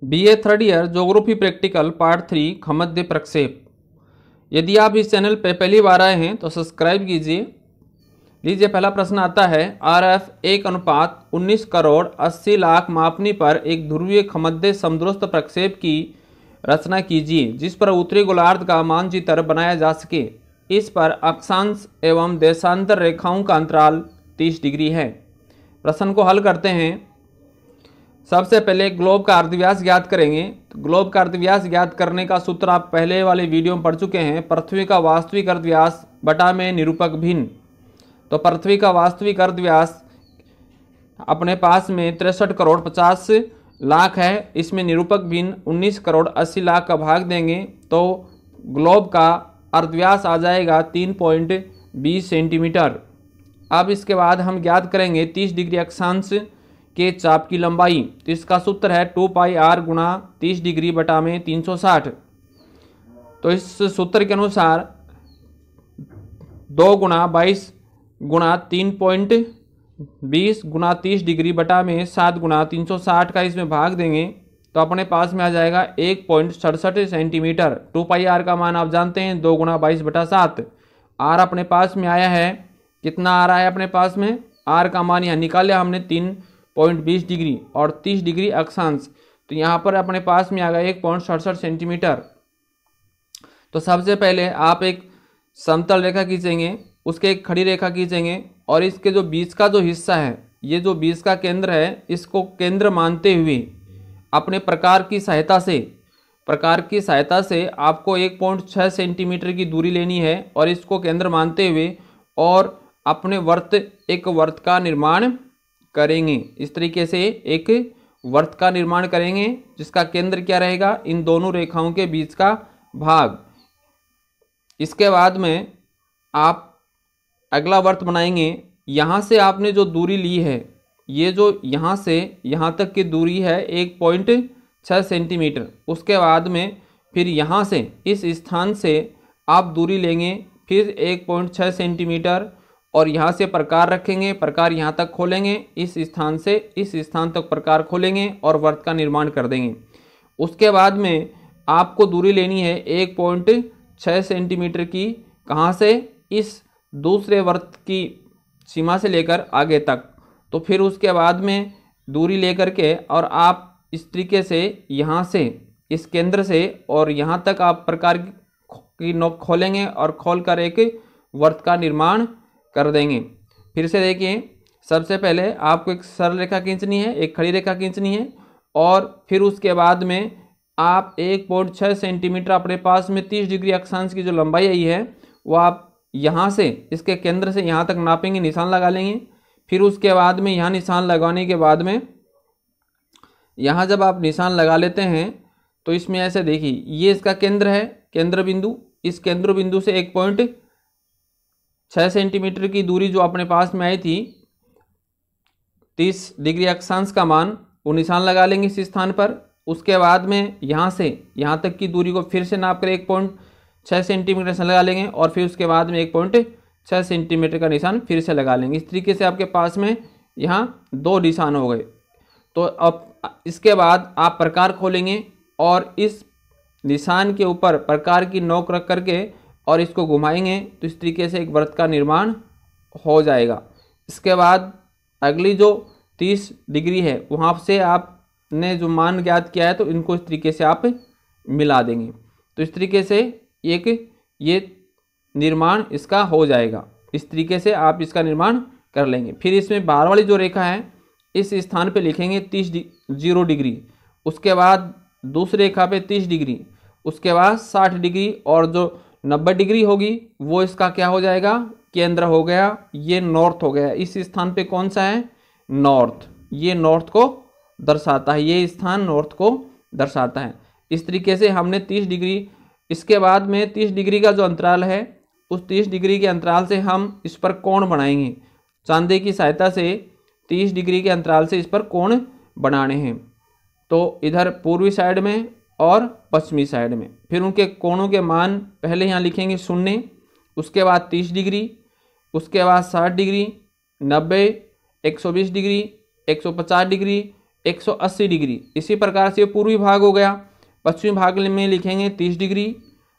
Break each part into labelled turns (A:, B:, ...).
A: BA third year geography practical part 3 खमद्य प्रक्षेप। यदि आप इस चैनल पर पहली बार आए हैं तो सब्सक्राइब कीजिए। लीजिए, पहला प्रश्न आता है, RF 1:19 करोड़ 80 लाख मापनी पर एक ध्रुवीय खमद्य समदुरस्थ प्रक्षेप की रचना कीजिए जिस पर उत्तरी गोलार्ध का मानचित्र बनाया जा सके। इस पर अक्षांश एवं देशांतर रेखाओं का अंतराल 30 डिग्री है। प्रश्न को हल करते हैं। सबसे पहले ग्लोब का अर्धव्यास ज्ञात करेंगे। तो ग्लोब का अर्धव्यास ज्ञात करने का सूत्र आप पहले वाले वीडियो में पढ़ चुके हैं, पृथ्वी का वास्तविक अर्धव्यास बटा में निरूपक भिन्न। तो पृथ्वी का वास्तविक अर्धव्यास अपने पास में 63 करोड़ 50 लाख है, इसमें निरूपक भिन्न 19 करोड़ 80 लाख का भाग देंगे तो ग्लोब का अर्धव्यास आ जाएगा 3.20 सेंटीमीटर। अब इसके बाद हम ज्ञात करेंगे 30 डिग्री अक्षांश के चाप की लंबाई। तो इसका सूत्र है 2πr गुणा 30 डिग्री बटा में 360। तो इस सूत्र के अनुसार 2 गुणा 22 गुणा 3.20 गुणा 30 डिग्री बटा में 7 गुणा 360 का इसमें भाग देंगे तो अपने पास में आ जाएगा 1.67 सेंटीमीटर। 2πr का मान आप जानते हैं 2 गुणा 22 बटा 7। आर अपने पास में आया है, कितना आ रहा है अपने पास में, आर का मान यहाँ निकाला हमने 3.20 डिग्री और 30 डिग्री अक्षांश, तो यहाँ पर अपने पास में आ गया 1.67 सेंटीमीटर। तो सबसे पहले आप एक समतल रेखा खींचेंगे, उसके एक खड़ी रेखा खींचेंगे और इसके जो बीच का जो हिस्सा है, ये जो बीच का केंद्र है, इसको केंद्र मानते हुए अपने प्रकार की सहायता से आपको 1.6 सेंटीमीटर की दूरी लेनी है और इसको केंद्र मानते हुए और अपने एक वर्त का निर्माण करेंगे। इस तरीके से एक वर्त का निर्माण करेंगे जिसका केंद्र क्या रहेगा, इन दोनों रेखाओं के बीच का भाग। इसके बाद में आप अगला वर्त बनाएंगे। यहाँ से आपने जो दूरी ली है, ये जो यहाँ से यहाँ तक की दूरी है 1.6 सेंटीमीटर। उसके बाद में फिर यहाँ से इस स्थान से आप दूरी लेंगे फिर 1.6 सेंटीमीटर और यहाँ से प्रकार रखेंगे, प्रकार यहाँ तक खोलेंगे, इस स्थान से इस स्थान तक प्रकार खोलेंगे और वर्त का निर्माण कर देंगे। उसके बाद में आपको दूरी लेनी है 1.6 सेंटीमीटर की, कहाँ से, इस दूसरे वर्त की सीमा से लेकर आगे तक। तो फिर उसके बाद में दूरी लेकर के और आप इस तरीके से यहाँ से इस केंद्र से और यहाँ तक आप प्रकार की नोक खोलेंगे और खोलकर एक वर्त का निर्माण कर देंगे। फिर से देखिए, सबसे पहले आपको एक सरल रेखा खींचनी है, एक खड़ी रेखा खींचनी है और फिर उसके बाद में आप 1.6 सेंटीमीटर अपने पास में 30 डिग्री अक्षांश की जो लंबाई आई है वो आप यहाँ से इसके केंद्र से यहाँ तक नापेंगे, निशान लगा लेंगे। फिर उसके बाद में यहाँ निशान लगाने के बाद में यहाँ जब आप निशान लगा लेते हैं तो इसमें ऐसे देखिए, ये इसका केंद्र है, केंद्र बिंदु। इस केंद्र बिंदु से 1.6 सेंटीमीटर की दूरी जो अपने पास में आई थी 30 डिग्री अक्षांश का मान, वो निशान लगा लेंगे इस स्थान पर। उसके बाद में यहाँ से यहाँ तक की दूरी को फिर से नाप कर 1.6 सेंटीमीटर से लगा लेंगे और फिर उसके बाद में 1.6 सेंटीमीटर का निशान फिर से लगा लेंगे। इस तरीके से आपके पास में यहाँ 2 निशान हो गए। तो अब इसके बाद आप प्रकार खोलेंगे और इस निशान के ऊपर प्रकार की नोक रख करके और इसको घुमाएंगे तो इस तरीके से एक वृत्त का निर्माण हो जाएगा। इसके बाद अगली जो 30 डिग्री है वहाँ से आपने जो मान ज्ञात किया है तो इनको इस तरीके से आप मिला देंगे। तो इस तरीके से एक ये निर्माण इसका हो जाएगा। इस तरीके से आप इसका निर्माण कर लेंगे। फिर इसमें बाहर वाली जो रेखा है इस स्थान पे लिखेंगे 0 डिग्री, उसके बाद दूसरी रेखा पे 30 डिग्री, उसके बाद 60 डिग्री और जो 90 डिग्री होगी वो इसका क्या हो जाएगा, केंद्र हो गया। ये नॉर्थ हो गया। इस स्थान पे कौन सा है, नॉर्थ। ये नॉर्थ को दर्शाता है, ये स्थान नॉर्थ को दर्शाता है। इस तरीके से हमने 30 डिग्री, इसके बाद में 30 डिग्री का जो अंतराल है उस 30 डिग्री के अंतराल से हम इस पर कोण बनाएंगे। चांदे की सहायता से 30 डिग्री के अंतराल से इस पर कोण बनाने हैं। तो इधर पूर्वी साइड में और पश्चिमी साइड में। फिर उनके कोणों के मान पहले यहाँ लिखेंगे 0, उसके बाद 30 डिग्री, उसके बाद 60 डिग्री, 90, 120 डिग्री, 150 डिग्री, 180 डिग्री। इसी प्रकार से पूर्वी भाग हो गया, पश्चिमी भाग में लिखेंगे 30 डिग्री,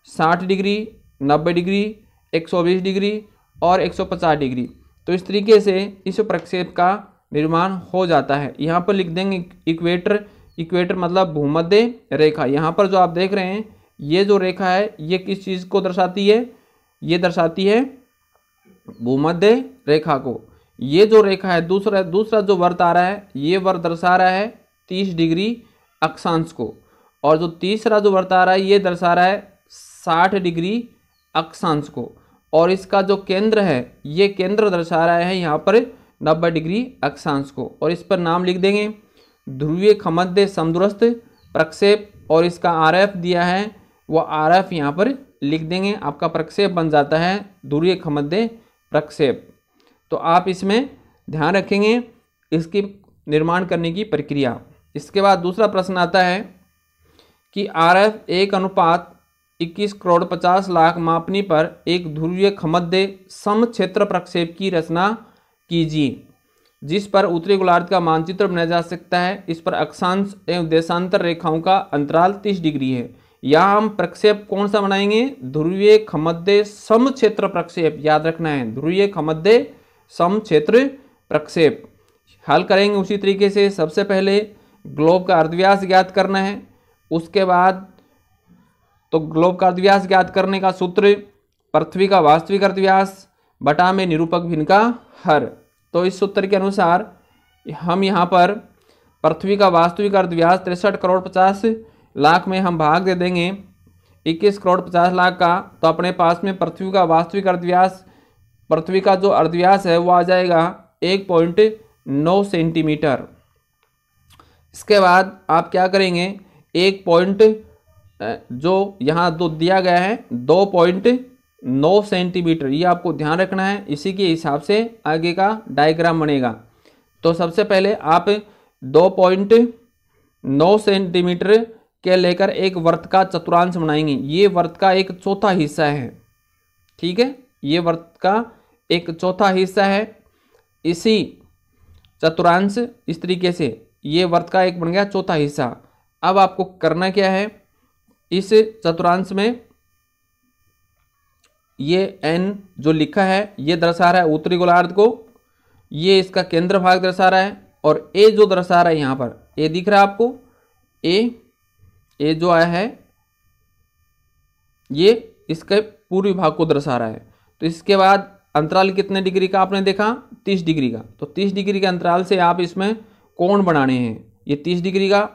A: 60 डिग्री, 90 डिग्री, 120 डिग्री और 150 डिग्री। तो इस तरीके से इस प्रक्षेप का निर्माण हो जाता है। यहाँ पर लिख देंगे इक्वेटर। इक्वेटर मतलब भूमध्य रेखा। यहाँ पर जो आप देख रहे हैं ये जो रेखा है ये किस चीज़ को दर्शाती है? ये दर्शाती है भूमध्य रेखा को। ये जो रेखा है दूसरा जो वर्त आ रहा है ये वर्त दर्शा रहा है 30 डिग्री अक्षांश को, और जो तीसरा जो वर्त आ रहा है ये दर्शा रहा है 60 डिग्री अक्षांश को, और इसका जो केंद्र है ये केंद्र दर्शा रहा है यहाँ पर 90 डिग्री अक्षांश को। और इस पर नाम लिख देंगे ध्रुवीय खमध्य समदूरस्थ प्रक्षेप, और इसका आरएफ दिया है वो आरएफ यहाँ पर लिख देंगे। आपका प्रक्षेप बन जाता है ध्रुवीय खमध्य प्रक्षेप। तो आप इसमें ध्यान रखेंगे इसकी निर्माण करने की प्रक्रिया। इसके बाद दूसरा प्रश्न आता है कि आरएफ 1:21 करोड़ 50 लाख मापनी पर एक ध्रुवीय खमध्य समक्षेत्र प्रक्षेप की रचना कीजिए जिस पर उत्तरी गोलार्ध का मानचित्र बनाया जा सकता है। इस पर अक्षांश एवं देशांतर रेखाओं का अंतराल 30 डिग्री है। यहाँ हम प्रक्षेप कौन सा बनाएंगे? ध्रुवीय खमध्य समक्षेत्र प्रक्षेप। याद रखना है ध्रुवीय खमध्य समक्षेत्र प्रक्षेप। हल करेंगे उसी तरीके से। सबसे पहले ग्लोब का अर्धव्यास ज्ञात करना है। उसके बाद तो ग्लोब का अर्धव्यास ज्ञात करने का सूत्र पृथ्वी का वास्तविक अर्धव्यास बटा में निरूपक भिन्न का हर। तो इस सूत्र के अनुसार हम यहाँ पर पृथ्वी का वास्तविक अर्धव्यास 63 करोड़ 50 लाख में हम भाग दे देंगे 21 करोड़ 50 लाख का। तो अपने पास में पृथ्वी का वास्तविक अर्धव्यास, पृथ्वी का जो अर्धव्यास है वो आ जाएगा 1.9 सेंटीमीटर। इसके बाद आप क्या करेंगे, एक पॉइंट जो यहाँ दो दिया गया है 2.9 सेंटीमीटर, ये आपको ध्यान रखना है। इसी के हिसाब से आगे का डायग्राम बनेगा। तो सबसे पहले आप 2.9 सेंटीमीटर के लेकर एक वृत्त का चतुर्थांश बनाएंगे। ये वृत्त का एक चौथा हिस्सा है, ठीक है, ये वृत्त का एक चौथा हिस्सा है। इसी चतुर्थांश इस तरीके से ये वृत्त का एक बन गया चौथा हिस्सा। अब आपको करना क्या है, इस चतुर्थांश में ये n जो लिखा है ये दर्शा रहा है उत्तरी गोलार्ध को, ये इसका केंद्र भाग दर्शा रहा है, और a जो दर्शा रहा है यहाँ पर a दिख रहा है आपको, a जो आया है ये इसके पूर्वी भाग को दर्शा रहा है। तो इसके बाद अंतराल कितने डिग्री का आपने देखा, 30 डिग्री का। तो 30 डिग्री के अंतराल से आप इसमें कोण बनाने हैं। ये 30 डिग्री का,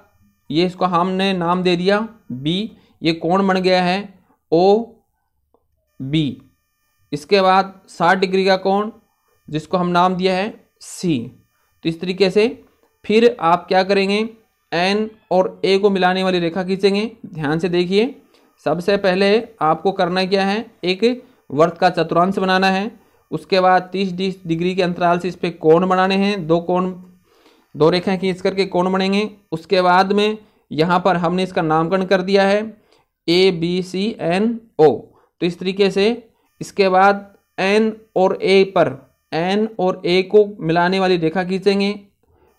A: ये इसको हमने नाम दे दिया b, ये कोण बन गया है OB। इसके बाद 60 डिग्री का कोण जिसको हम नाम दिया है C। तो इस तरीके से फिर आप क्या करेंगे, N और A को मिलाने वाली रेखा खींचेंगे। ध्यान से देखिए, सबसे पहले आपको करना क्या है, एक वृत्त का चतुर्थांश बनाना है। उसके बाद 30 डिग्री के अंतराल से इस पर कोण बनाने हैं, दो रेखाएं खींच करके कोण बनेंगे। उसके बाद में यहाँ पर हमने इसका नामकरण कर दिया है ABCNO। तो इस तरीके से इसके बाद N और A पर N और A को मिलाने वाली रेखा खींचेंगे,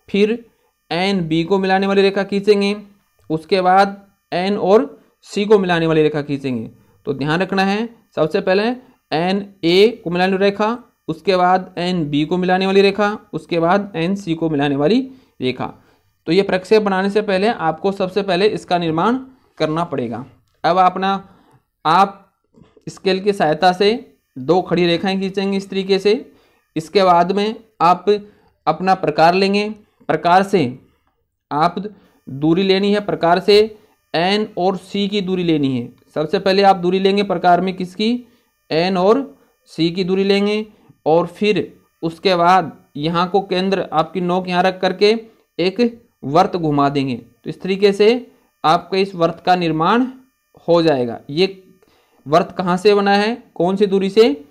A: फिर NB को मिलाने वाली रेखा खींचेंगे, उसके बाद N और C को मिलाने वाली रेखा खींचेंगे। तो ध्यान रखना है, सबसे पहले NA को मिलाने वाली रेखा, उसके बाद NB को मिलाने वाली रेखा, उसके बाद NC को मिलाने वाली रेखा। तो ये प्रक्षेप बनाने से पहले आपको सबसे पहले इसका निर्माण करना पड़ेगा। अब आप स्केल की सहायता से दो खड़ी रेखाएं खींचेंगे इस तरीके से। इसके बाद में आप अपना प्रकार लेंगे, प्रकार से आप दूरी लेनी है, प्रकार से N और C की दूरी लेनी है। सबसे पहले आप दूरी लेंगे प्रकार में किसकी, N और C की दूरी लेंगे, और फिर उसके बाद यहाँ को केंद्र आपकी नोक यहाँ रख करके एक वर्त घुमा देंगे। तो इस तरीके से आपका इस वर्त का निर्माण हो जाएगा। ये वर्त कहाँ से बना है, कौन सी दूरी से,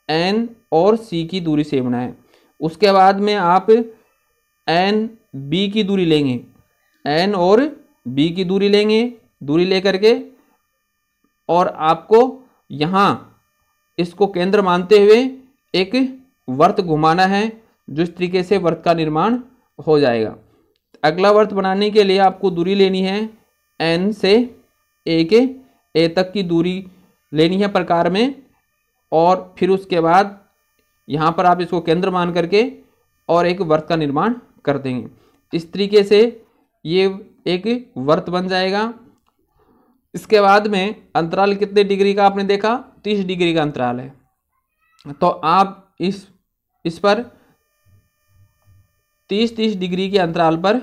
A: N और C की दूरी से बना है। उसके बाद में आप NB की दूरी लेंगे, N और B की दूरी लेंगे, दूरी लेकर के, और आपको यहाँ इसको केंद्र मानते हुए एक वर्त घुमाना है, जिस तरीके से वर्त का निर्माण हो जाएगा। अगला वृत्त बनाने के लिए आपको दूरी लेनी है एन से ए के ए तक की दूरी लेनी है प्रकार में, और फिर उसके बाद यहाँ पर आप इसको केंद्र मान करके और एक वृत्त का निर्माण कर देंगे। इस तरीके से ये एक वृत्त बन जाएगा। इसके बाद में अंतराल कितने डिग्री का आपने देखा, 30 डिग्री का अंतराल है। तो आप इस पर 30-30 डिग्री के अंतराल पर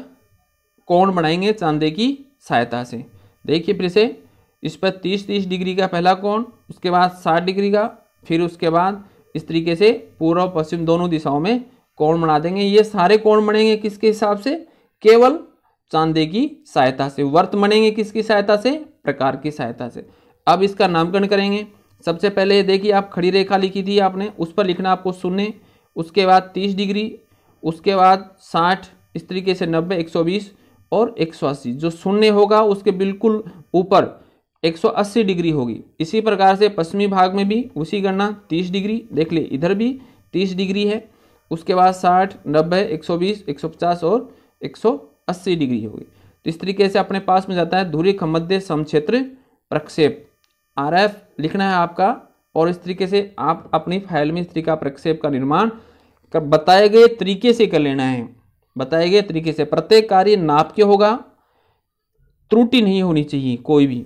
A: कोण बनाएंगे चांदे की सहायता से। देखिए फिर से इस पर 30-30 डिग्री का पहला कोण, उसके बाद 60 डिग्री का, फिर उसके बाद इस तरीके से पूर्व पश्चिम दोनों दिशाओं में कोण बना देंगे। ये सारे कोण बनेंगे किसके हिसाब से, केवल चांदे की सहायता से। वृत्त बनेंगे किसकी सहायता से, प्रकार की सहायता से। अब इसका नामकरण करेंगे। सबसे पहले देखिए आप खड़ी रेखा लिखी थी आपने, उस पर लिखना आपको 0, उसके बाद 30 डिग्री, उसके बाद 60, इस तरीके से 90, 120 और 180। जो 0 होगा उसके बिल्कुल ऊपर 180 डिग्री होगी। इसी प्रकार से पश्चिमी भाग में भी उसी गणना 30 डिग्री, देख ले इधर भी 30 डिग्री है, उसके बाद 60, 90, 120, 150 और 180 डिग्री होगी। तो इस तरीके से अपने पास में जाता है धुरी मध्य समक्षेत्र प्रक्षेप, RF लिखना है आपका, और इस तरीके से आप अपनी फाइल में इस तरीके का प्रक्षेप का निर्माण बताए गए तरीके से कर लेना है। बताए गए तरीके से प्रत्येक कार्य नाप के होगा, त्रुटि नहीं होनी चाहिए कोई भी।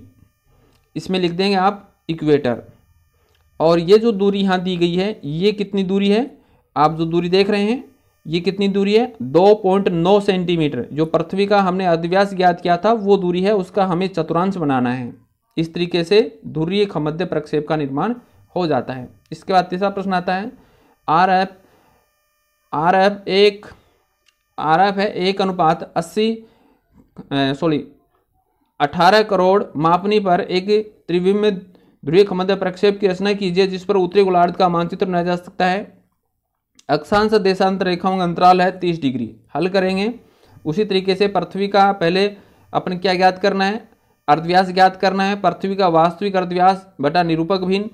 A: इसमें लिख देंगे आप इक्वेटर। और ये जो दूरी यहाँ दी गई है, ये कितनी दूरी है, आप जो दूरी देख रहे हैं ये कितनी दूरी है, 2.9 सेंटीमीटर। जो पृथ्वी का हमने अर्धव्यास ज्ञात किया था वो दूरी है, उसका हमें चतुर्थांश बनाना है। इस तरीके से ध्रुवीय मध्य प्रक्षेप का निर्माण हो जाता है। इसके बाद तीसरा प्रश्न आता है RF है 18 करोड़ मापनी पर एक त्रिविमीय ध्रुवीय मध्य प्रक्षेप की रचना कीजिए जिस पर उत्तरी गोलार्ध का मानचित्र बनाया जा सकता है। अक्षांश देशांतर रेखाओं का अंतराल है 30 डिग्री। हल करेंगे उसी तरीके से। पृथ्वी का पहले अपन क्या ज्ञात करना है, अर्धव्यास ज्ञात करना है, पृथ्वी का वास्तविक अर्धव्यास बटा निरूपक भिन्न।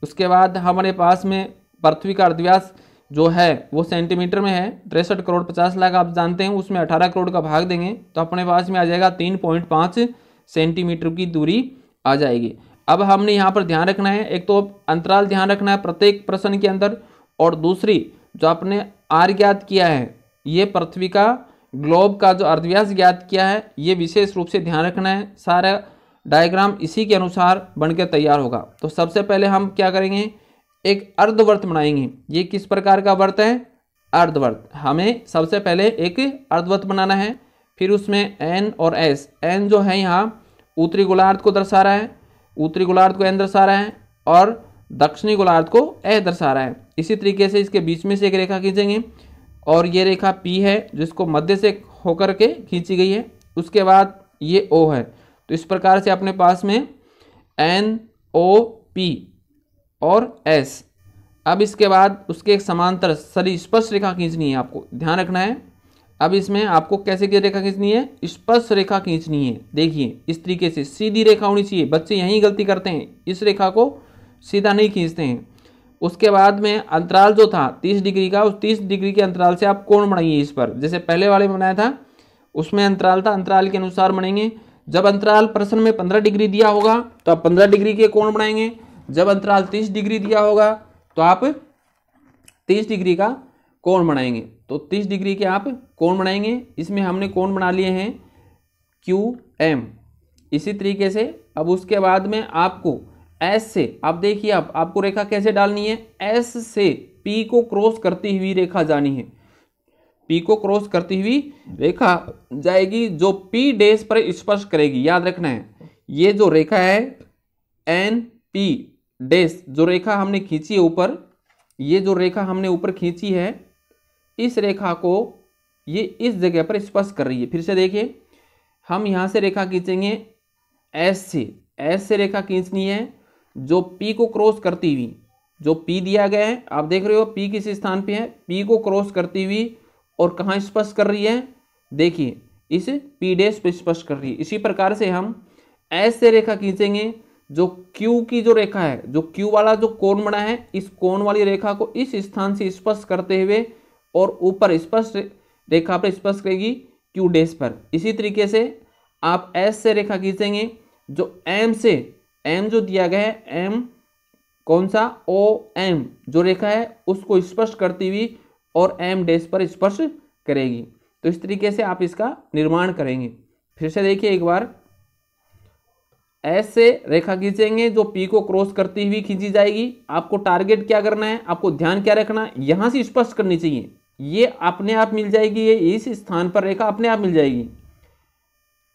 A: उसके बाद हमारे पास में पृथ्वी का अर्धव्यास जो है वो सेंटीमीटर में है, 63 करोड़ 50 लाख आप जानते हैं, उसमें 18 करोड़ का भाग देंगे तो अपने पास में आ जाएगा 3.5 सेंटीमीटर की दूरी आ जाएगी। अब हमने यहाँ पर ध्यान रखना है, एक तो अंतराल ध्यान रखना है प्रत्येक प्रश्न के अंदर, और दूसरी जो आपने आर ज्ञात किया है, ये पृथ्वी का ग्लोब का जो अर्धव्यास ज्ञात किया है, ये विशेष रूप से ध्यान रखना है। सारा डायग्राम इसी के अनुसार बनकर तैयार होगा। तो सबसे पहले हम क्या करेंगे, एक अर्धवर्त बनाएंगे। ये किस प्रकार का वर्त है, अर्धवर्त। हमें सबसे पहले एक अर्धवर्त बनाना है, फिर उसमें एन और एस। एन जो है यहाँ उत्तरी गोलार्ध को दर्शा रहा है, उत्तरी गोलार्ध को एन दर्शा रहा है, और दक्षिणी गोलार्ध को ए दर्शा रहा है। इसी तरीके से इसके बीच में से एक रेखा खींचेंगे, और ये रेखा पी है जिसको मध्य से होकर के खींची गई है। उसके बाद ये ओ है। तो इस प्रकार से अपने पास में एन ओ पी और एस। अब इसके बाद उसके एक समांतर सरी स्पर्श रेखा खींचनी है, आपको ध्यान रखना है। अब इसमें आपको कैसे की रेखा खींचनी है, स्पर्श रेखा खींचनी है। देखिए इस तरीके से सीधी रेखा होनी चाहिए। बच्चे यही गलती करते हैं, इस रेखा को सीधा नहीं खींचते हैं। उसके बाद में अंतराल जो था 30 डिग्री का, उस 30 डिग्री के अंतराल से आप कोण बनाइए इस पर। जैसे पहले वाले में बनाया था उसमें अंतराल था, अंतराल के अनुसार बनेंगे। जब अंतराल प्रश्न में 15 डिग्री दिया होगा तो आप 15 डिग्री के कोण बनाएंगे। जब अंतराल 30 डिग्री दिया होगा तो आप 30 डिग्री का कोण बनाएंगे। तो 30 डिग्री के आप कोण बनाएंगे। इसमें हमने कोण बना लिए हैं QM। इसी तरीके से अब उसके बाद में आपको एस से, आप देखिए अब आपको रेखा कैसे डालनी है, एस से पी को क्रॉस करती हुई रेखा जानी है। पी को क्रॉस करती हुई रेखा जाएगी जो पी डैश पर स्पर्श करेगी। याद रखना है ये जो रेखा है एन पी डैश, जो रेखा हमने खींची है ऊपर, ये जो रेखा हमने ऊपर खींची है, इस रेखा को ये इस जगह पर स्पर्श कर रही है। फिर से देखिए हम यहाँ से रेखा खींचेंगे एस से रेखा खींचनी है जो पी को क्रॉस करती हुई, जो पी दिया गया है आप देख रहे हो पी किस स्थान पे है, पी को क्रॉस करती हुई और कहाँ स्पर्श कर रही है, देखिए इस पी डैश पे स्पर्श कर रही है। इसी प्रकार से हम एस से रेखा खींचेंगे जो क्यू की जो रेखा है, जो क्यू वाला जो कोण बना है, इस कोण वाली रेखा को इस स्थान से स्पर्श करते हुए और ऊपर स्पर्श रेखा पर स्पर्श करेगी क्यू डैश पर। इसी तरीके से आप एस से रेखा खींचेंगे, जो एम से, एम जो दिया गया है, एम कौन सा, ओ एम जो रेखा है उसको स्पर्श करती हुई और एम डैश पर स्पर्श करेगी। तो इस तरीके से आप इसका निर्माण करेंगे। फिर से देखिए एक बार, एस से रेखा खींचेंगे जो पी को क्रॉस करती हुई खींची जाएगी। आपको टारगेट क्या करना है, आपको ध्यान क्या रखना है, यहां से स्पर्श करनी चाहिए, ये अपने आप मिल जाएगी, ये इस स्थान पर रेखा अपने आप मिल जाएगी।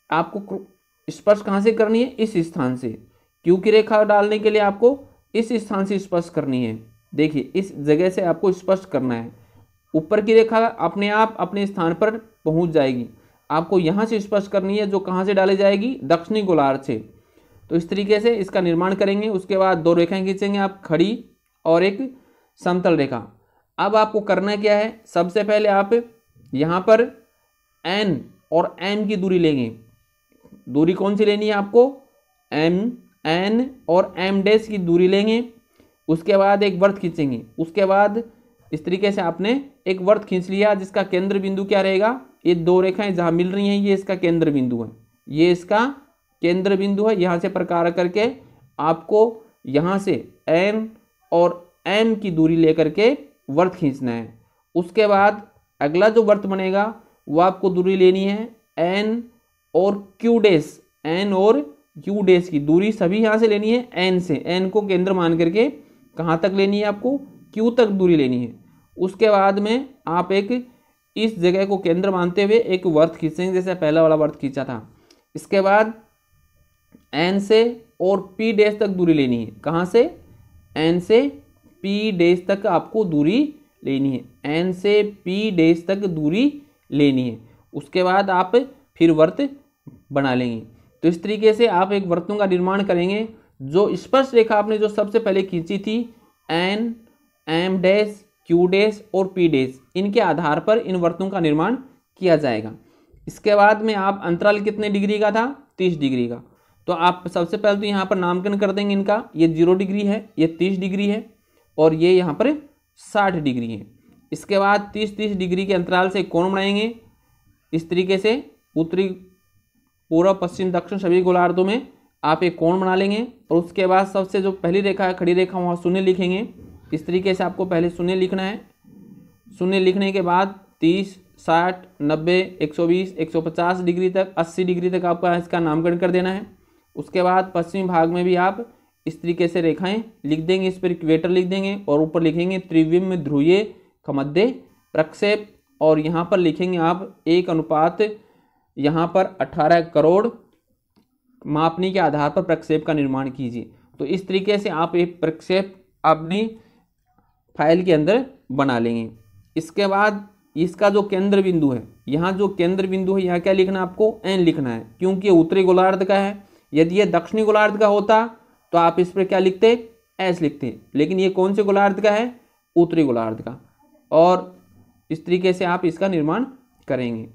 A: आपको स्पर्श कहां से करनी है, इस स्थान से, क्योंकि रेखा डालने के लिए आपको इस स्थान से स्पर्श करनी है। देखिए इस जगह से आपको स्पर्श करना है, ऊपर की रेखा अपने आप अपने स्थान पर पहुंच जाएगी। आपको यहां से स्पर्श करनी है, जो कहां से डाली जाएगी, दक्षिणी गोलार्ध से। तो इस तरीके से इसका निर्माण करेंगे। उसके बाद दो रेखाएं खींचेंगे आप, खड़ी और एक समतल रेखा। अब आपको करना क्या है, सबसे पहले आप यहाँ पर एन और एम की दूरी लेंगे। दूरी कौन सी लेनी है आपको, एम, एन और एम डैश की दूरी लेंगे। उसके बाद एक वृत्त खींचेंगे। उसके बाद इस तरीके से आपने एक वृत्त खींच लिया, जिसका केंद्र बिंदु क्या रहेगा, ये दो रेखाएं जहाँ मिल रही हैं ये इसका केंद्र बिंदु है, ये इसका केंद्र बिंदु है। यहाँ से प्रकार करके आपको यहाँ से एन और एम की दूरी लेकर के वृत्त खींचना है। उसके बाद अगला जो वृत्त बनेगा वो आपको दूरी लेनी है एन और क्यू डैश, एन और क्यू डैश की दूरी सभी यहाँ से लेनी है एन से, एन को केंद्र मान करके कहाँ तक लेनी है आपको, क्यू तक दूरी लेनी है। उसके बाद में आप एक इस जगह को केंद्र मानते हुए एक वृत्त खींचेंगे, जैसे पहला वाला वृत्त खींचा था। इसके बाद एन से और पी डैश तक दूरी लेनी है, कहाँ से, एन से पी डैश तक आपको दूरी लेनी है, एन से पी डैश तक दूरी लेनी है। उसके बाद आप फिर वृत्त बना लेंगे। तो इस तरीके से आप एक वृत्तों का निर्माण करेंगे। जो स्पर्श रेखा आपने जो सबसे पहले खींची थी, N, M dash, Q dash और पी डैश, इनके आधार पर इन वृत्तों का निर्माण किया जाएगा। इसके बाद में आप अंतराल कितने डिग्री का था, 30 डिग्री का। तो आप सबसे पहले तो यहाँ पर नामकरण कर देंगे इनका, ये 0 डिग्री है, ये 30 डिग्री है और ये यहाँ पर 60 डिग्री है। इसके बाद 30-30 डिग्री के अंतराल से कोण बनाएंगे। इस तरीके से उत्तरी, पूर्व, पश्चिम, दक्षिण सभी गोलार्धों में आप एक कोण बना लेंगे। और उसके बाद सबसे जो पहली रेखा है, खड़ी रेखा, वहाँ शून्य लिखेंगे। इस तरीके से आपको पहले शून्य लिखना है। शून्य लिखने के बाद 30, 60, 90, 120, 150 डिग्री तक, 80 डिग्री तक आपका इसका नामकरण कर देना है। उसके बाद पश्चिमी भाग में भी आप इस तरीके से रेखाएं लिख देंगे, इस पर इक्वेटर लिख देंगे और ऊपर लिखेंगे त्रिविम ध्रुवीय खमध्य प्रक्षेप। और यहाँ पर लिखेंगे आप 1 यहाँ पर 18 करोड़ मापनी के आधार पर प्रक्षेप का निर्माण कीजिए। तो इस तरीके से आप एक प्रक्षेप अपनी फाइल के अंदर बना लेंगे। इसके बाद इसका जो केंद्र बिंदु है, यहाँ जो केंद्र बिंदु है यहाँ क्या लिखना है आपको, एन लिखना है, क्योंकि ये उत्तरी गोलार्ध का है। यदि ये दक्षिणी गोलार्ध का होता तो आप इस पर क्या लिखते, एस लिखते, लेकिन ये कौन से गोलार्ध का है, उत्तरी गोलार्ध का। और इस तरीके से आप इसका निर्माण करेंगे।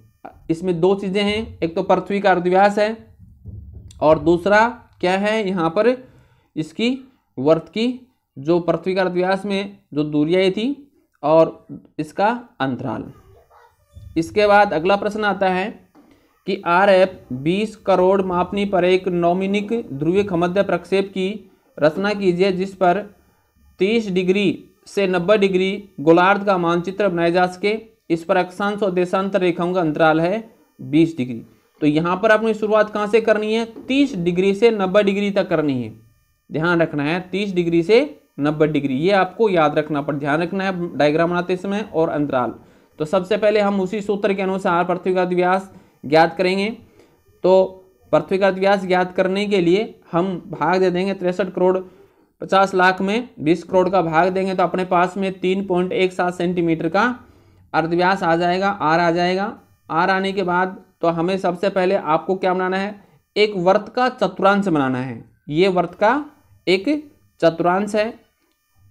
A: इसमें दो चीज़ें हैं, एक तो पृथ्वी का अर्धव्यास है और दूसरा क्या है, यहाँ पर इसकी वर्त की जो पृथ्वी का अर्धव्यास में जो दूरियाँ थी और इसका अंतराल। इसके बाद अगला प्रश्न आता है कि RF 20 करोड़ मापनी पर एक नौमिनिक ध्रुवीय खमध्य प्रक्षेप की रचना कीजिए, जिस पर 30 डिग्री से 90 डिग्री गोलार्ध का मानचित्र बनाया जा सके। इस पर अक्षांश और देशांतर रेखाओं का अंतराल है 20 डिग्री। तो यहाँ पर अपनी शुरुआत कहाँ से करनी है, 30 डिग्री से 90 डिग्री तक करनी है। ध्यान रखना है 30 डिग्री से 90 डिग्री, ये आपको याद रखना पर ध्यान रखना है डायग्राम बनाते समय। और अंतराल, तो सबसे पहले हम उसी सूत्र के अनुसार पृथ्वी का व्यास ज्ञात करेंगे। तो पृथ्वी का व्यास ज्ञात करने के लिए हम भाग दे देंगे 63 करोड़ 50 लाख में 20 करोड़ का भाग देंगे, तो अपने पास में 3.17 सेंटीमीटर का अर्धव्यास आ जाएगा, आर आ जाएगा। आर आने के बाद तो हमें सबसे पहले आपको क्या बनाना है, एक वर्त का चतुर्थांश बनाना है। ये वर्त का एक चतुर्थांश है।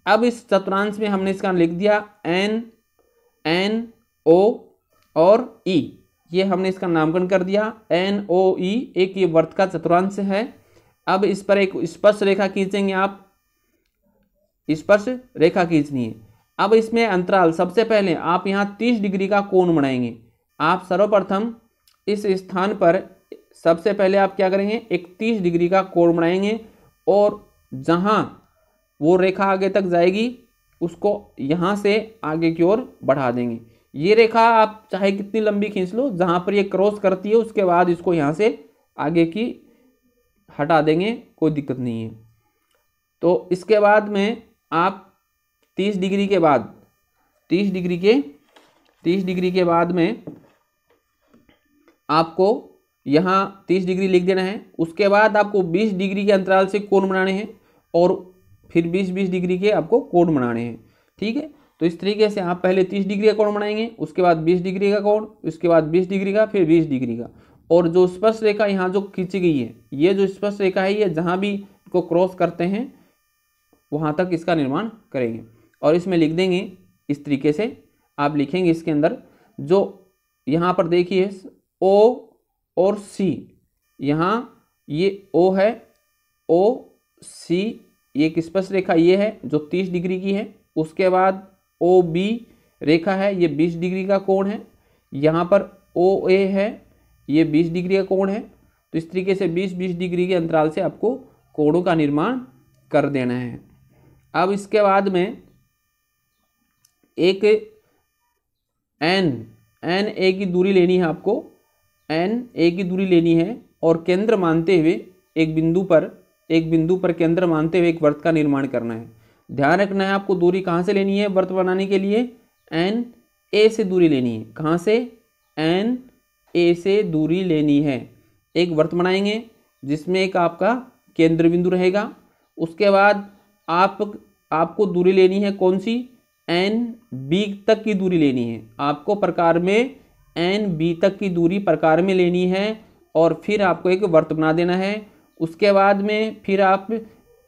A: अब इस चतुर्थांश में हमने इसका लिख दिया एन, एन, ओ और ई, ये हमने इसका नामकरण कर दिया एन, ओ, ई, एक ये वर्त का चतुर्थांश है। अब इस पर एक स्पर्श रेखा खींचेंगे आप, स्पर्श रेखा खींचनी है। अब इसमें अंतराल, सबसे पहले आप यहाँ 30 डिग्री का कोण बनाएंगे। आप सर्वप्रथम इस स्थान पर सबसे पहले आप क्या करेंगे, एक 30 डिग्री का कोण बनाएंगे और जहां वो रेखा आगे तक जाएगी उसको यहां से आगे की ओर बढ़ा देंगे। ये रेखा आप चाहे कितनी लंबी खींच लो, जहां पर ये क्रॉस करती है उसके बाद इसको यहां से आगे की हटा देंगे, कोई दिक्कत नहीं है। तो इसके बाद में आप 30 डिग्री के बाद 30 डिग्री के बाद में आपको यहाँ 30 डिग्री लिख देना है। उसके बाद आपको 20 डिग्री के अंतराल से कोण बनाने हैं और फिर 20-20 डिग्री के आपको कोण बनाने हैं। ठीक है, तो इस तरीके से आप पहले 30 डिग्री का कोण बनाएंगे, उसके बाद 20 डिग्री का कोण, उसके बाद 20 डिग्री का, फिर 20 डिग्री का। और जो स्पर्श रेखा यहाँ जो खींची गई है, ये जो स्पर्श रेखा है ये जहाँ भी इसको क्रॉस करते हैं वहाँ तक इसका निर्माण करेंगे और इसमें लिख देंगे इस तरीके से। आप लिखेंगे इसके अंदर जो यहाँ पर देखिए ओ और सी, यहाँ ये ओ है, ओ सी एक स्पर्श रेखा ये है जो 30 डिग्री की है। उसके बाद ओ बी रेखा है, ये 20 डिग्री का कोण है। यहाँ पर ओ ए है, ये 20 डिग्री का कोण है। तो इस तरीके से 20-20 डिग्री के अंतराल से आपको कोणों का निर्माण कर देना है। अब इसके बाद में एक एन ए की दूरी लेनी है आपको, एन ए की दूरी लेनी है और केंद्र मानते हुए एक बिंदु पर केंद्र मानते हुए एक वृत्त का निर्माण करना है। ध्यान रखना है आपको दूरी कहाँ से लेनी है वृत्त बनाने के लिए, एन ए से दूरी लेनी है। कहाँ से, एन ए से दूरी लेनी है। एक वृत्त बनाएंगे जिसमें एक आपका केंद्र बिंदु रहेगा। उसके बाद आपको दूरी लेनी है कौन सी, एन बी तक की दूरी लेनी है। आपको प्रकार में एन बी तक की दूरी प्रकार में लेनी है और फिर आपको एक वृत्त बना देना है। उसके बाद में फिर आप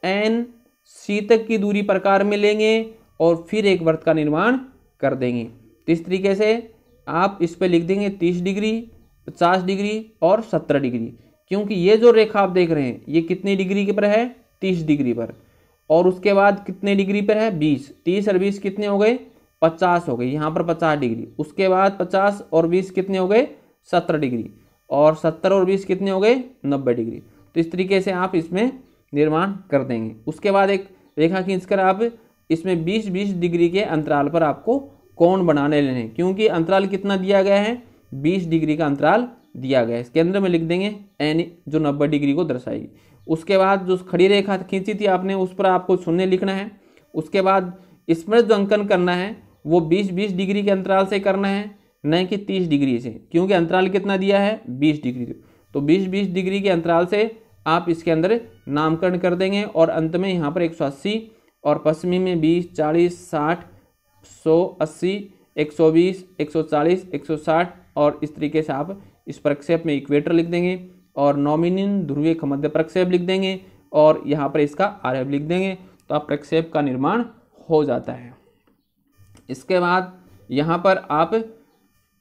A: एन सी तक की दूरी प्रकार में लेंगे और फिर एक वृत्त का निर्माण कर देंगे। तो इस तरीके से आप इस पर लिख देंगे 30 डिग्री, 50 डिग्री और 70 डिग्री, क्योंकि ये जो रेखा आप देख रहे हैं ये कितनी डिग्री के पर है, 30 डिग्री पर। और उसके बाद कितने डिग्री पर है, 20। 30 और 20 कितने हो गए, 50 हो गए। यहाँ पर 50 डिग्री। उसके बाद 50 और 20 कितने हो गए, 70 डिग्री। और 70 और 20 कितने हो गए, 90 डिग्री। तो इस तरीके से आप इसमें निर्माण कर देंगे। उसके बाद एक रेखा खींचकर आप इसमें 20-20 डिग्री के अंतराल पर आपको कोण बनाने लेने हैं, क्योंकि अंतराल कितना दिया गया है, 20 डिग्री का अंतराल दिया गया है। इसके अंदर में लिख देंगे एन जो 90 डिग्री को दर्शाएगी। उसके बाद जो खड़ी रेखा खींची थी आपने उस पर आपको शून्य लिखना है। उसके बाद इसमें जो अंकन करना है वो 20-20 डिग्री के अंतराल से करना है, न कि 30 डिग्री से, क्योंकि अंतराल कितना दिया है, 20 डिग्री। तो 20-20 डिग्री के अंतराल से आप इसके अंदर नामकरण कर देंगे और अंत में यहाँ पर 180 और पश्चिमी में 20, 40, 60, 180, 120, 140, 160 और इस तरीके से आप इस प्रक्षेप में इक्वेटर लिख देंगे और नॉमिनल ध्रुवीय मध्य प्रक्षेप लिख देंगे और यहाँ पर इसका आरएफ लिख देंगे। तो आप प्रक्षेप का निर्माण हो जाता है। इसके बाद यहाँ पर आप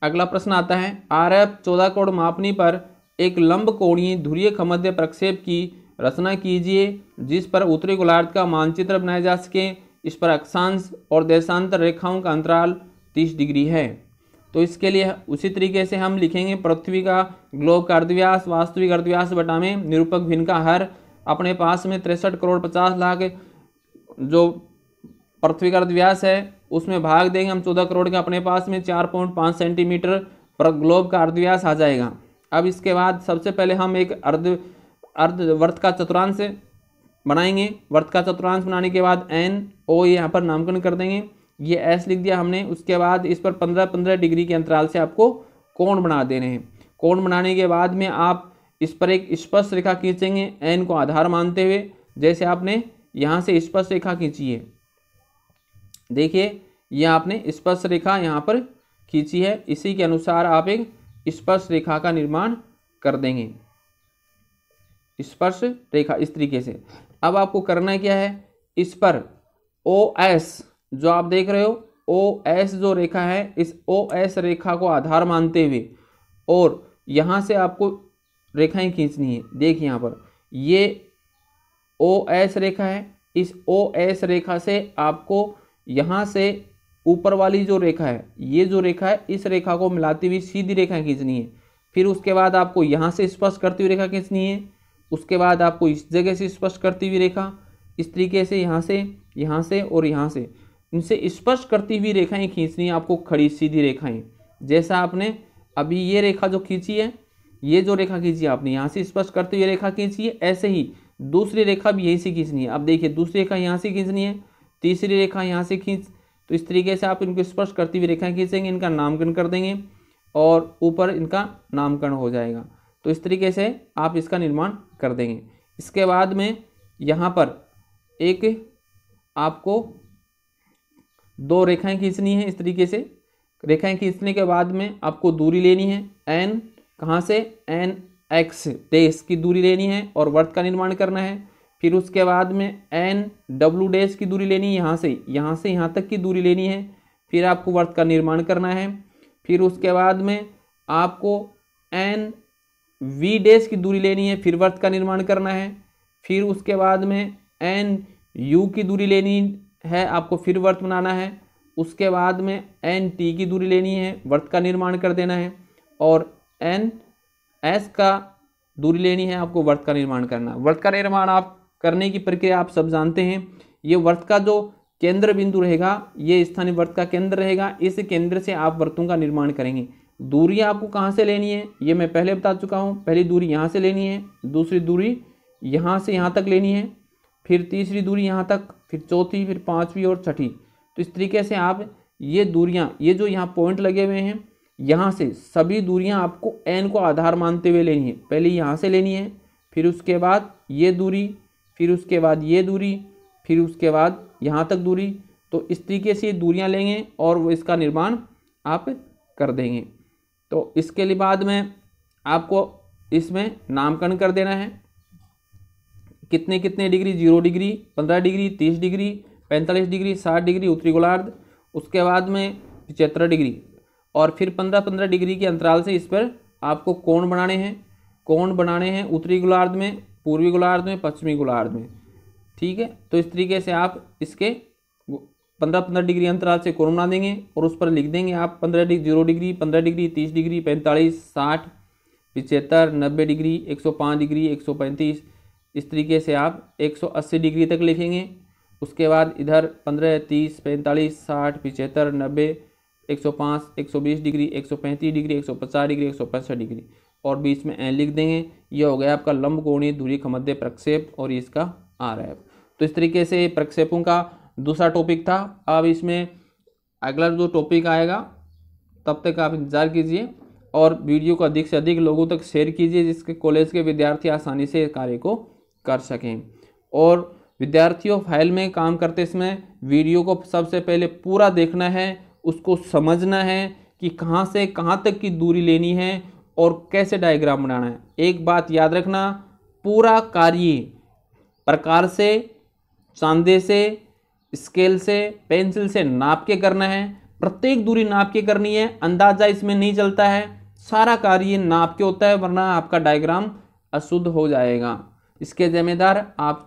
A: अगला प्रश्न आता है, आरएफ 14 कोण मापनी पर एक लंब कोणीय ध्रुवीय मध्य प्रक्षेप की रचना कीजिए जिस पर उत्तरी गोलार्ध का मानचित्र बनाया जा सके। इस पर अक्षांश और देशांतर रेखाओं का अंतराल 30 डिग्री है। तो इसके लिए उसी तरीके से हम लिखेंगे पृथ्वी का ग्लोब का अर्धव्यास वास्तविक अर्धव्यास बटा में निरूपक भिन्न का हर अपने पास में 63 करोड़ 50 लाख जो पृथ्वी का अर्धव्यास है उसमें भाग देंगे हम 14 करोड़ के, अपने पास में 4.5 सेंटीमीटर पर ग्लोब का अर्धव्यास आ जाएगा। अब इसके बाद सबसे पहले हम एक अर्धवर्त का चतुर्थांश बनाएंगे। वर्त का चतुर्थांश बनाने के बाद एन ओ यहाँ पर नामकरण कर देंगे, ये एस लिख दिया हमने। उसके बाद इस पर 15-15 डिग्री के अंतराल से आपको कोण बना देने हैं। कोण बनाने के बाद में आप इस पर एक स्पर्श रेखा खींचेंगे एन को आधार मानते हुए, जैसे आपने यहाँ से स्पर्श रेखा खींची है। देखिए यह आपने स्पर्श रेखा यहाँ पर खींची है, इसी के अनुसार आप एक स्पर्श रेखा का निर्माण कर देंगे। स्पर्श रेखा इस तरीके से। अब आपको करना क्या है, इस पर ओ एस जो आप देख रहे हो, ओ एस जो रेखा है इस ओ एस रेखा को आधार मानते हुए और यहाँ से आपको रेखाएं खींचनी है। देखिए यहाँ पर ये ओ एस रेखा है, इस ओ एस रेखा से आपको यहाँ से ऊपर वाली जो रेखा है, ये जो रेखा है इस रेखा को मिलाती हुई सीधी रेखा खींचनी है। फिर उसके बाद आपको यहाँ से स्पर्श करती हुई रेखा खींचनी है, उसके बाद आपको इस जगह से स्पर्श करती हुई रेखा, इस तरीके से यहाँ से और यहाँ से, इनसे स्पर्श करती हुई रेखाएं खींचनी है आपको, खड़ी सीधी रेखाएं। जैसा आपने अभी ये रेखा जो खींची है, ये जो रेखा खींची आपने यहाँ से स्पर्श करती हुई रेखा खींची है, ऐसे ही दूसरी रेखा भी यहीं से खींचनी है। अब देखिए दूसरी रेखा यहाँ से खींचनी है, तीसरी रेखा यहाँ से खींच, तो इस तरीके से आप इनको स्पर्श करती हुई रेखाएं खींचेंगे, इनका नामकरण कर देंगे और ऊपर इनका नामकरण हो जाएगा। तो इस तरीके से आप इसका निर्माण कर देंगे। इसके बाद में यहाँ पर एक आपको दो रेखाएं खींचनी है। इस तरीके से रेखाएं खींचने के बाद में आपको दूरी लेनी है n, कहाँ से, n x डैश की दूरी लेनी है और वर्त का निर्माण करना है। फिर उसके बाद में n w डैश की दूरी लेनी है, यहाँ से यहाँ तक की दूरी लेनी है। फिर आपको वर्त का निर्माण करना है। फिर उसके बाद में आपको n v डैश की दूरी लेनी है, फिर वर्त का निर्माण करना है। फिर उसके बाद में n u की दूरी लेनी है आपको, फिर वर्त बनाना है। उसके बाद में n t की दूरी लेनी है, वर्त का निर्माण कर देना है। और n s का दूरी लेनी है आपको, वर्त का निर्माण करना है। वर्त का निर्माण आप करने की प्रक्रिया आप सब जानते हैं। ये वर्त का जो केंद्र बिंदु रहेगा, ये स्थानीय वर्त का केंद्र रहेगा, इस केंद्र से आप वर्तों का निर्माण करेंगे। दूरी आपको कहाँ से लेनी है ये मैं पहले बता चुका हूँ। पहली दूरी यहाँ से लेनी है, दूसरी दूरी यहाँ से यहाँ तक लेनी है, फिर तीसरी दूरी यहाँ तक, फिर चौथी, फिर पाँचवीं और छठी। तो इस तरीके से आप ये दूरियाँ, ये जो यहाँ पॉइंट लगे हुए हैं, यहाँ से सभी दूरियाँ आपको n को आधार मानते हुए लेनी है। पहले यहाँ से लेनी है, फिर उसके बाद ये दूरी, फिर उसके बाद ये दूरी, फिर उसके बाद यहाँ तक दूरी। तो इस तरीके से दूरियाँ लेंगे और वो इसका निर्माण आप कर देंगे। तो इसके लिए बाद में आपको इसमें नामकरण कर देना है, कितने कितने degree, 0 degree, 15 degree, 30 degree, 45 degree, 60 degree उत्तरी गोलार्ध, उसके बाद में 75 डिग्री, और फिर 15-15 डिग्री के अंतराल से इस पर आपको कोण बनाने हैं उत्तरी गोलार्ध में, पूर्वी गोलार्ध में, पश्चिमी गोलार्ध में। ठीक है, तो इस तरीके से आप इसके 15-15 डिग्री अंतराल से कोण बना देंगे और उस पर लिख देंगे आप 0 degree, 15 degree, 30 degree, 45, 60, 75, 90 degree, 105 degree, 135। इस तरीके से आप 180 डिग्री तक लिखेंगे। उसके बाद इधर 15, 30, 45, 60, 75, 90, 105, 120 डिग्री, 135 डिग्री, 150 डिग्री, 165 डिग्री, और बीच में लिख देंगे। ये हो गया आपका लंब कोणीय धुरी मध्य प्रक्षेप और इसका आरएफ। तो इस तरीके से प्रक्षेपों का दूसरा टॉपिक था। अब इसमें अगला जो टॉपिक आएगा, तब तक आप इंतज़ार कीजिए और वीडियो को अधिक से अधिक लोगों तक शेयर कीजिए, जिसके कॉलेज के विद्यार्थी आसानी से कार्य को कर सकें। और विद्यार्थियों, फाइल में काम करते समय वीडियो को सबसे पहले पूरा देखना है, उसको समझना है कि कहाँ से कहाँ तक की दूरी लेनी है और कैसे डायग्राम बनाना है। एक बात याद रखना, पूरा कार्य प्रकार से, चांदे से, स्केल से, पेंसिल से नाप के करना है। प्रत्येक दूरी नाप के करनी है, अंदाजा इसमें नहीं चलता है, सारा कार्य नाप के होता है, वरना आपका डायग्राम अशुद्ध हो जाएगा। इसके जिम्मेदार आप